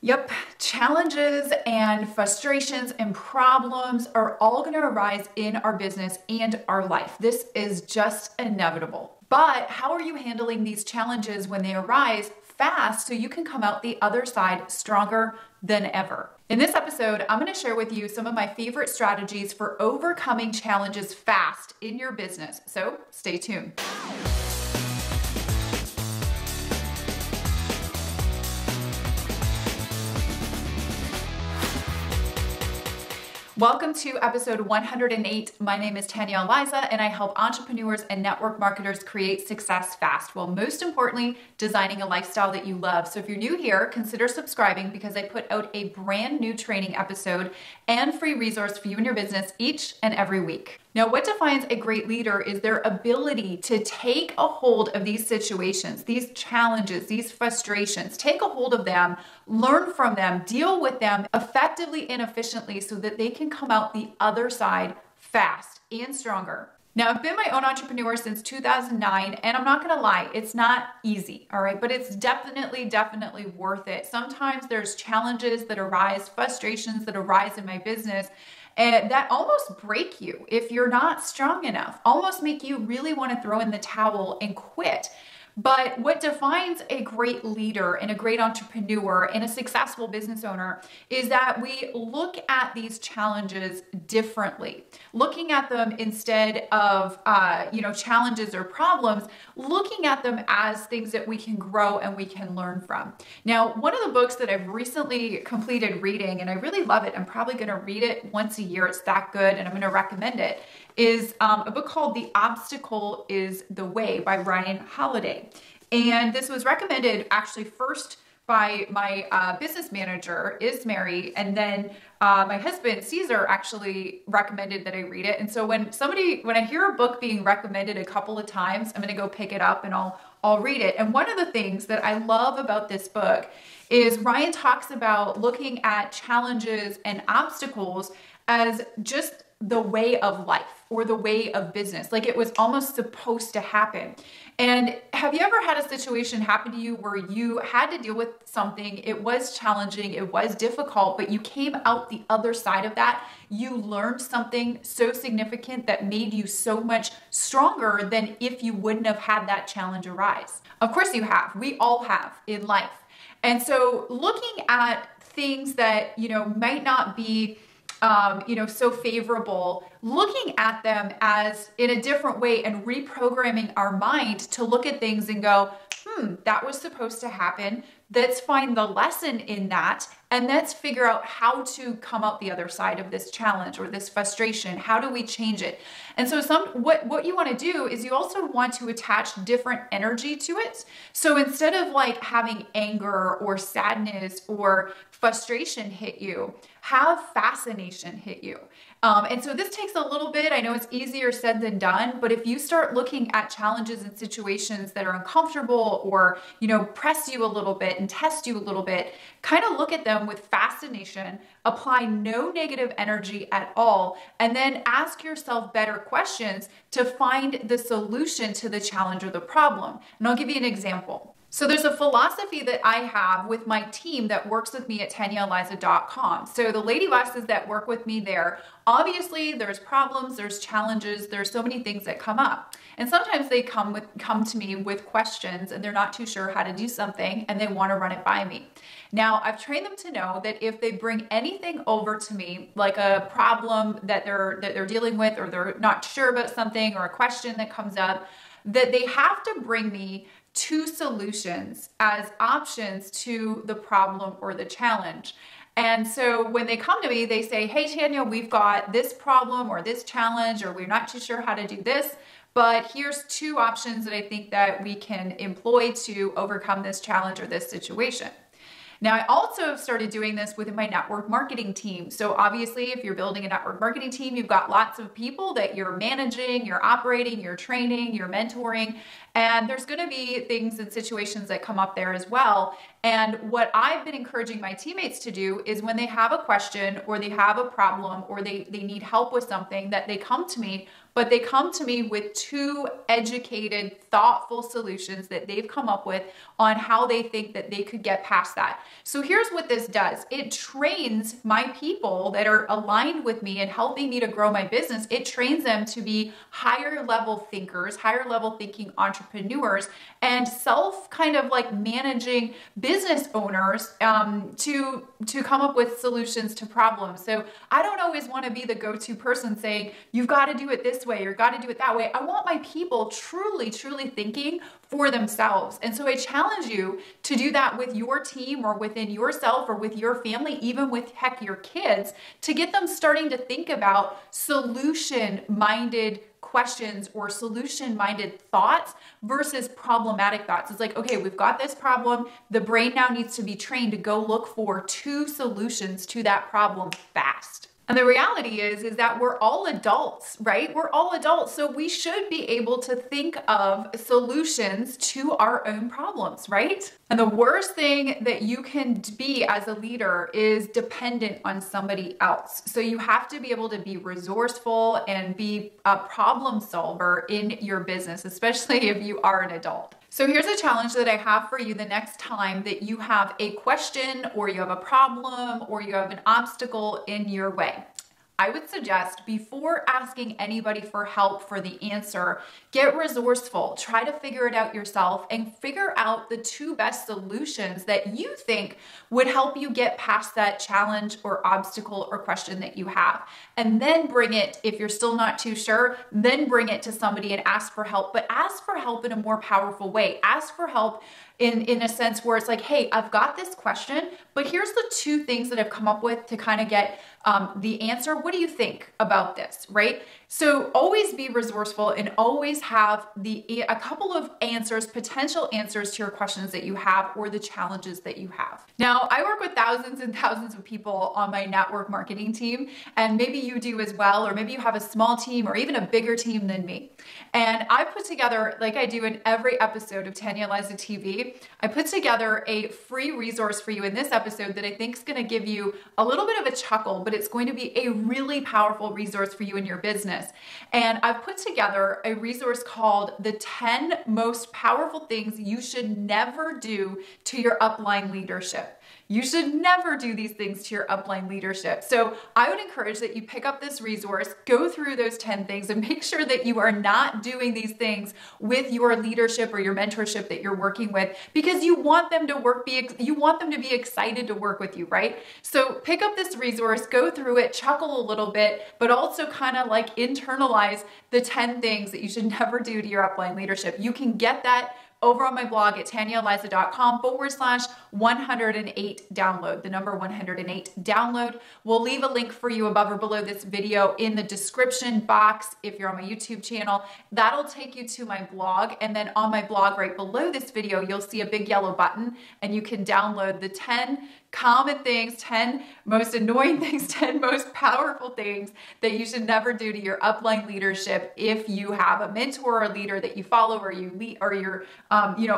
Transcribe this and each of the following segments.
Yep, challenges and frustrations and problems are all going to arise in our business and our life. This is just inevitable. But how are you handling these challenges when they arise fast so you can come out the other side stronger than ever? In this episode, I'm going to share with you some of my favorite strategies for overcoming challenges fast in your business. So stay tuned. Welcome to episode 108. My name is Tanya Aliza, and I help entrepreneurs and network marketers create success fast, while most importantly, designing a lifestyle that you love. So if you're new here, consider subscribing because I put out a brand new training episode and free resource for you and your business each and every week. Now, what defines a great leader is their ability to take a hold of these situations, these challenges, these frustrations, take a hold of them, learn from them, deal with them effectively and efficiently so that they can come out the other side fast and stronger. Now, I've been my own entrepreneur since 2009, and I'm not going to lie, it's not easy, all right? But it's definitely worth it. Sometimes there's challenges that arise, frustrations that arise in my business, and that almost break you if you're not strong enough, almost make you really want to throw in the towel and quit. But what defines a great leader and a great entrepreneur and a successful business owner is that we look at these challenges differently, looking at them instead of, challenges or problems, looking at them as things that we can grow and we can learn from. Now, one of the books that I've recently completed reading, and I really love it, I'm probably going to read it once a year, it's that good, and I'm going to recommend it, is a book called The Obstacle is the Way by Ryan Holiday. And this was recommended actually first by my business manager, Ismary, and then my husband, Caesar, actually recommended that I read it. And so when I hear a book being recommended a couple of times, I'm going to go pick it up and I'll read it. And one of the things that I love about this book is Ryan talks about looking at challenges and obstacles as just the way of life or the way of business. Like it was almost supposed to happen. And have you ever had a situation happen to you where you had to deal with something, it was challenging, it was difficult, but you came out the other side of that, you learned something so significant that made you so much stronger than if you wouldn't have had that challenge arise? Of course you have. We all have in life. And so looking at things that, might not be so favorable, looking at them as in a different way and reprogramming our mind to look at things and go, that was supposed to happen. Let's find the lesson in that. And let's figure out how to come out the other side of this challenge or this frustration. How do we change it? And so what you want to do is you also want to attach different energy to it. So instead of like having anger or sadness or frustration hit you, have fascination hit you. And so this takes a little bit, I know it's easier said than done, but if you start looking at challenges and situations that are uncomfortable or, press you a little bit and test you a little bit, kind of look at them with fascination, apply no negative energy at all, and then ask yourself better questions to find the solution to the challenge or the problem. And I'll give you an example. So there's a philosophy that I have with my team that works with me at TanyaAliza.com. So the lady bosses that work with me there, obviously there's problems, there's challenges, there's so many things that come up. And sometimes they come to me with questions and they're not too sure how to do something and they want to run it by me. Now, I've trained them to know that if they bring anything over to me, like a problem that they're dealing with, or they're not sure about something, or a question that comes up, that they have to bring me two solutions as options to the problem or the challenge. And so when they come to me, they say, hey, Tanya, we've got this problem or this challenge, or we're not too sure how to do this, but here's two options that I think that we can employ to overcome this challenge or this situation. Now, I also have started doing this within my network marketing team. So obviously, if you're building a network marketing team, you've got lots of people that you're managing, you're operating, you're training, you're mentoring, and there's going to be things and situations that come up there as well. And what I've been encouraging my teammates to do is when they have a question or they have a problem or they need help with something, that they come to me but they come to me with 2 educated, thoughtful solutions that they've come up with on how they think that they could get past that. So here's what this does. It trains my people that are aligned with me and helping me to grow my business. It trains them to be higher level thinkers, higher level thinking entrepreneurs, and kind of like managing business owners to come up with solutions to problems. So I don't always want to be the go-to person saying, you've got to do it this way, you've got to do it that way. I want my people truly thinking for themselves. And so I challenge you to do that with your team or within yourself or with your family, even with your kids, to get them starting to think about solution-minded questions or solution-minded thoughts versus problematic thoughts. It's like, okay, we've got this problem. The brain now needs to be trained to go look for 2 solutions to that problem fast. And the reality is that we're all adults, right? We're all adults. So we should be able to think of solutions to our own problems, right? And the worst thing that you can be as a leader is dependent on somebody else. So you have to be able to be resourceful and be a problem solver in your business, especially if you are an adult. So here's a challenge that I have for you the next time that you have a question or you have a problem or you have an obstacle in your way. I would suggest before asking anybody for help for the answer, get resourceful, try to figure it out yourself and figure out the 2 best solutions that you think would help you get past that challenge or obstacle or question that you have. And then bring it, if you're still not too sure, then bring it to somebody and ask for help, but ask for help in a more powerful way. Ask for help in a sense where it's like, hey, I've got this question, but here's the 2 things that I've come up with to kind of get the answer. What do you think about this, right? So always be resourceful and always have a couple of answers, potential answers to your questions that you have or the challenges that you have. Now, I work with thousands and thousands of people on my network marketing team, and maybe you do as well, or maybe you have a small team or even a bigger team than me. And I put together, like I do in every episode of Tanya Aliza TV, I put together a free resource for you in this episode that I think is going to give you a little bit of a chuckle, but it's going to be a really powerful resource for you in your business. And I've put together a resource called the 10 most powerful things you should never do to your upline leadership. You should never do these things to your upline leadership. So I would encourage that you pick up this resource, go through those 10 things and make sure that you are not doing these things with your leadership or your mentorship that you're working with, because you want them to you want them to be excited to work with you, right? So pick up this resource, go through it, chuckle a little bit, but also kind of like internalize the 10 things that you should never do to your upline leadership. You can get that over on my blog at tanyaaliza.com/108 download, the number 108 download. We'll leave a link for you above or below this video in the description box if you're on my YouTube channel. That'll take you to my blog, and then on my blog right below this video, you'll see a big yellow button and you can download the 10 common things, 10 most annoying things, 10 most powerful things that you should never do to your upline leadership if you have a mentor or a leader that you follow or you lead or you're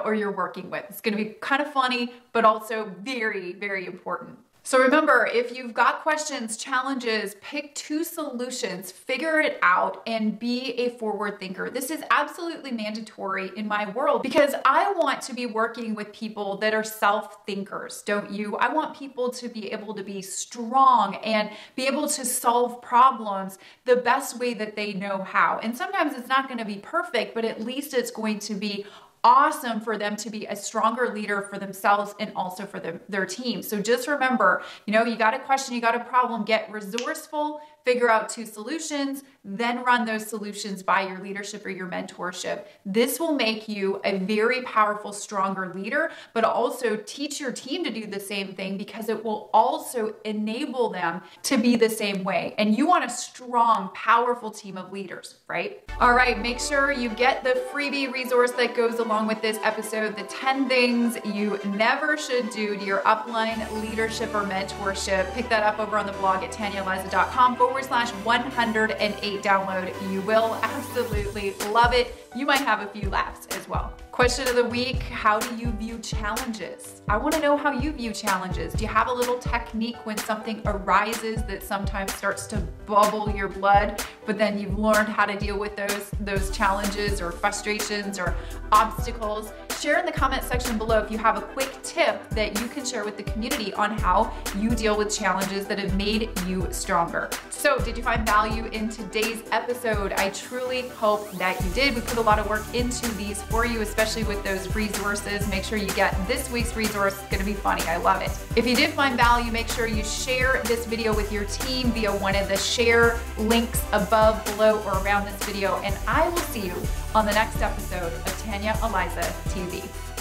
or you're working with. It's going to be kind of funny, but also very, very important. So remember, if you've got questions, challenges, pick 2 solutions, figure it out, and be a forward thinker. This is absolutely mandatory in my world because I want to be working with people that are self-thinkers, don't you? I want people to be able to be strong and be able to solve problems the best way that they know how. And sometimes it's not going to be perfect, but at least it's going to be awesome for them to be a stronger leader for themselves and also for their team. So just remember, you got a question, you got a problem, get resourceful, figure out 2 solutions, then run those solutions by your leadership or your mentorship. This will make you a very powerful, stronger leader, but also teach your team to do the same thing because it will also enable them to be the same way. And you want a strong, powerful team of leaders, right? All right, make sure you get the freebie resource that goes along with this episode, the 10 things you never should do to your upline leadership or mentorship. Pick that up over on the blog at tanyaaliza.com/108 download. You will absolutely love it. You might have a few laughs as well. Question of the week, how do you view challenges? I want to know how you view challenges. Do you have a little technique when something arises that sometimes starts to bubble your blood, but then you've learned how to deal with those challenges or frustrations or obstacles? Share in the comment section below if you have a quick tip that you can share with the community on how you deal with challenges that have made you stronger. So, did you find value in today's episode? I truly hope that you did. We put a lot of work into these for you, especially with those resources. Make sure you get this week's resource. It's gonna be funny, I love it. If you did find value, make sure you share this video with your team via one of the share links above, below, or around this video, and I will see you on the next episode of Tanya Aliza TV.